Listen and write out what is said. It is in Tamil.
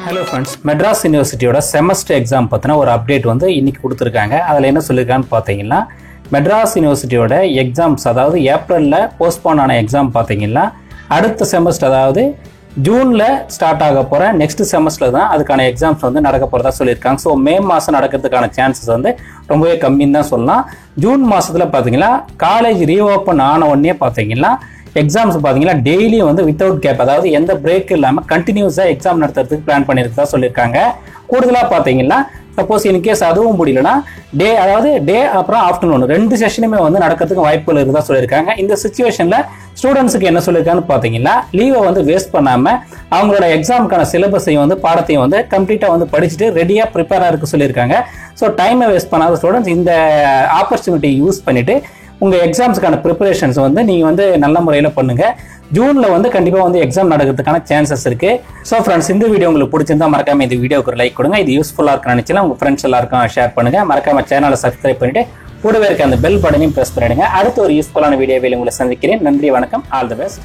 Hello friends, Madras University semester exam பத்தின ஒரு அப்டேட் வந்து இன்னைக்கு கொடுத்திருக்காங்க. அதுல என்ன சொல்லிருக்கான்னு பாத்தீங்கன்னா Madras University எக்ஸாம்ஸ் அதாவது ஏப்ரல்ல போஸ்ட்போன் ஆன எக்ஸாம் பாத்தீங்கன்னா அடுத்த செமஸ்டர் அதாவது ஜூன்ல ஸ்டார்ட் ஆக போற நெக்ஸ்ட் செமஸ்டர்ல தான் அதுக்கான எக்ஸாம்ஸ் வந்து நடக்க போறதா சொல்லியிருக்காங்க. ஸோ மே மாசம் நடக்கிறதுக்கான சான்சஸ் வந்து ரொம்பவே கம்மின்னு தான் சொல்லலாம். ஜூன் மாசத்துல பாத்தீங்கன்னா காலேஜ் ரீஓப்பன் ஆன உடனே பாத்தீங்கன்னா எக்ஸாம்ஸ் பாத்தீங்கன்னா டெய்லி வந்து வித்தவுட் கேப் அதாவது எந்த பிரேக் இல்லாம கண்டினியூஸா எக்ஸாம் நடத்துறதுக்கு பிளான் பண்ணிருக்கதா சொல்லியிருக்காங்க. கூடுதலா பாத்தீங்கன்னா சப்போஸ் இன்கேஸ் அதுவும் முடியலன்னா டே அப்புறம் ஆஃப்டர்நூன் ரெண்டு செஷனுமே வந்து நடக்கிறதுக்கு வாய்ப்புகள் இருக்குதா சொல்லியிருக்காங்க. இந்த சிச்சுவேஷன்ல ஸ்டூடெண்ட்ஸுக்கு என்ன சொல்லியிருக்கான்னு பாத்தீங்கன்னா லீவை வந்து வேஸ்ட் பண்ணாம அவங்களோட எக்ஸாமுக்கான சிலபஸையும் வந்து பாடத்தையும் வந்து கம்ப்ளீட்டா வந்து படிச்சுட்டு ரெடியா ப்ரிப்பேரா இருக்க சொல்லியிருக்காங்க. ஸோ டைமை வேஸ்ட் பண்ணாத ஸ்டூடெண்ட்ஸ் இந்த ஆப்பர்ச்சுனிட்டி யூஸ் பண்ணிட்டு உங்க எக்ஸாம்ஸ்க்கான ப்ரிப்பரேஷன்ஸ் வந்து நீங்க வந்து நல்ல முறையில் பண்ணுங்க. ஜூன்ல வந்து கண்டிப்பா வந்து எக்ஸாம் நடக்கிறதுக்கான சான்சஸ் இருக்கு. ஸோ ஃப்ரெண்ட்ஸ், இந்த வீடியோ உங்களுக்கு பிடிச்சிருந்தா மறக்காம இந்த வீடியோக்கு ஒரு லைக் கொடுங்க. இது யூஸ்ஃபுல்லா இருக்குன்னு நினைச்சா உங்க ஃப்ரெண்ட்ஸ் எல்லாருக்கும் ஷேர் பண்ணுங்க. மறக்காம சேனலை சப்ஸ்கிரைப் பண்ணிட்டு கூடவே இருக்க அந்த பெல் பட்டனையும் பிரஸ் பண்ணிடுங்க. அடுத்த ஒரு யூஸ்ஃபுல்லான வீடியோவில் உங்களை சந்திக்கிறேன். நன்றி, வணக்கம், ஆல் தி பெஸ்ட்.